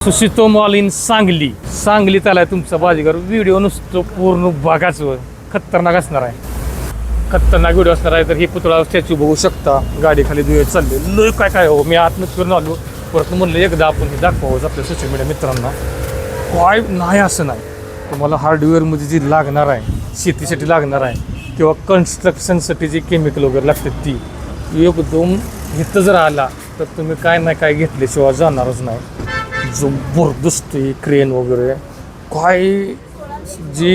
सुशितो mall in Sangli. सांगलीत आलाय तुमचा बाजीगर. व्हिडिओ नुसतं पूर्ण बघाच खतरनाक असणार आहे. खतरनाक व्हिडिओ असणार आहे. तर हे पुतळा स्टॅच्यू बघू शकता. गाडी खाली दुवे चालले लय काय काय हो. मी आतनं फिरून आलो. परत म्हणलं एकदा आपण हे दाखवावं आपल्या सोशल मीडिया मित्रांना. काय नाही असं नाही. तुम्हाला हार्डवेअरमध्ये जी लागणार आहे, शेतीसाठी लागणार आहे किंवा कन्स्ट्रक्शनसाठी जी केमिकल वगैरे लागतात ती एकदम इथं जर आला तर तुम्ही काय नाही काय घेतल्याशिवाय जाणारच नाही. जबरदस्त क्रेन वगैरे काय जी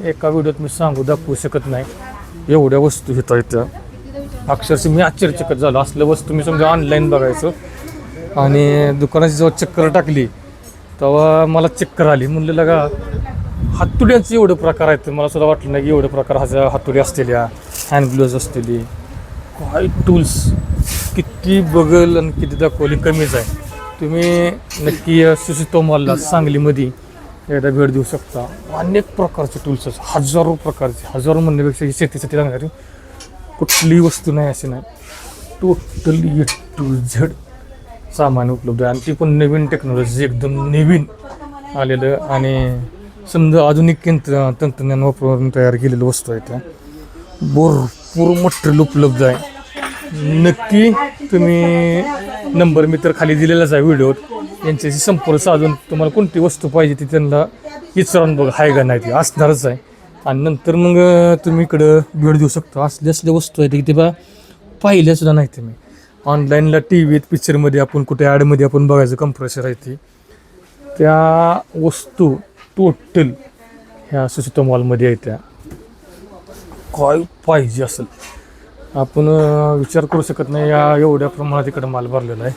एका व्हिडिओत मी दाखवू शकत नाही. एवढ्या वस्तू घेता येत्या. अक्षरशः मी आश्चर्यचकित झालो. असल्या वस्तू मी समजा ऑनलाईन बघायचो आणि दुकानाची जेव्हा चक्कर टाकली तेव्हा मला चक्कर आली. म्हणलं लगा हातुड्यांचे एवढे प्रकार आहेत. मला सुद्धा वाटलं नाही की एवढे प्रकार हातुडी असलेल्या, हँड ग्लोव्ज असलेली, काय टूल्स किती बघल आणि किती दाखवली कमीच आहे. तुम्ही नक्की सुशितो मॉलला सांगलीमध्ये एकदा भेट देऊ शकता. अनेक प्रकारचे टूल्स आहेत, हजारो प्रकारचे. हजारो म्हणण्यापेक्षा ही शेतीसाठी लागणारी कुठलीही वस्तू नाही अशी नाही. टोटली टू झेड सामान उपलब्ध आहे आणि ती पण नवीन टेक्नॉलॉजी, एकदम नवीन आलेलं आणि समजा आधुनिक तंत्रज्ञान वापरून तयार केलेलं वस्तू आहे. त्या भरपूर मटेरियल उपलब्ध आहे. नक्की तुम्ही नंबर मी तर खाली दिलेलाच आहे व्हिडिओत. यांच्याशी संपर्क साधून तुम्हाला कोणती वस्तू पाहिजे ती त्यांना विचारून बघा आहे का नाही ती असणारच आहे. आणि नंतर मग तुम्ही इकडं भेट देऊ शकता. असल्या वस्तू आहेत की ते बा पाहिल्यासुद्धा नाही तुम्ही. ऑनलाईनला टी व्हीत पिक्चरमध्ये आपण कुठे ॲडमध्ये आपण बघायचं कंप्रेसर आहे ती. त्या वस्तू टोटल ह्या सुशितो मॉलमध्ये आहेत. त्या काय पाहिजे असेल आपण विचार करू शकत नाही. या एवढ्या प्रमाणात इकडं माल भरलेला आहे.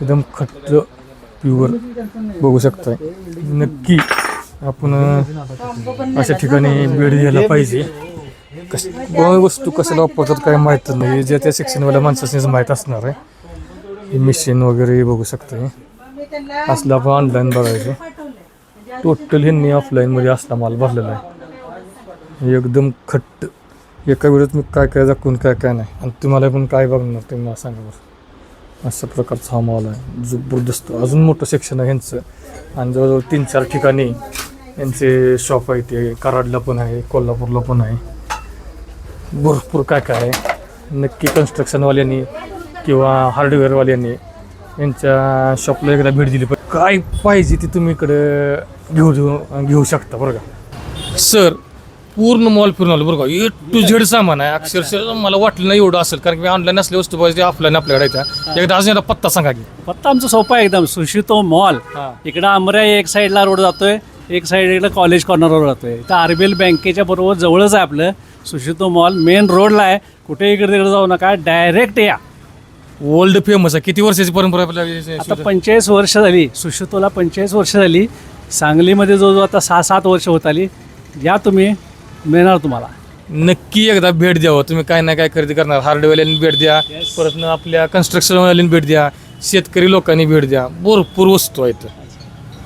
एकदम खट्ट प्युअर बघू शकताय. नक्की आपण अशा ठिकाणी भेट द्यायला पाहिजे. वस्तू कशाला वापरतात काय माहीत नाही. ज्या त्या सेक्शनवाल्या माणसानेच माहीत असणार आहे. हे मशीन वगैरे बघू शकता. असलं आपण ऑनलाईन बघायचं. टोटल ह्यांनी ऑफलाईनमध्ये असला माल भरलेला आहे. एकदम खट्ट. एका वेळेत मी काय काय दाखवून काय काय नाही. आणि तुम्हाला पण काय बघणार ते मला सांगा बरं. अशा प्रकारचा हा मॉल आहे. जबरदस्त. अजून मोठं सेक्शन आहे ह्यांचं. आणि जवळजवळ 3-4 ठिकाणी यांचे शॉप आहे. ते कराडला पण आहे, कोल्हापूरला पण आहे. भरपूर काय काय आहे. नक्की कन्स्ट्रक्शनवाल्यांनी किंवा हार्डवेअरवाल्यांनी यांच्या शॉपला एकदा भेट दिली पाहिजे. काय पाहिजे ती तुम्ही इकडं घेऊ शकता बरं का. सर पूर्ण मॉल फिरून आलो बरं का. ए टू झेड सामान आहे. अक्षरशः मला वाटलं नाही एवढं असेल, कारण की ऑनलाईन असल्या वस्तू पाहिजे ऑफलाईन आपल्याकडे येतात. एकदा अजून पत्ता सांगा की. पत्ता आमचा सोपा आहे एकदम. सुशितो मॉल इकडं आमऱ्या एक साईडला रोड जातोय, एक साईड कॉलेज कॉर्नरवर जातोय. इथं RBL बँकेच्या बरोबर जवळच आहे आपलं सुशितो मॉल. मेन रोडला आहे. कुठे इकडे तिकडे जाऊ नका, डायरेक्ट या. वर्ल्ड फेमस आहे. किती वर्षाची परंपरा आपल्या? आता 45 वर्ष झाली. सुशितोला 45 वर्ष झाली. सांगलीमध्ये जो आता 6-7 वर्ष होत आली. या तुम्ही, मिळणार तुम्हाला. नक्की एकदा भेट द्यावं. तुम्ही काय ना काय खरेदी करणार. हार्डवेअरवाल्यांनी भेट द्या, परत आपल्या कन्स्ट्रक्शनवाल्यांनी भेट द्या, शेतकरी लोकांनी भेट द्या. भरपूर वस्तू आहेत.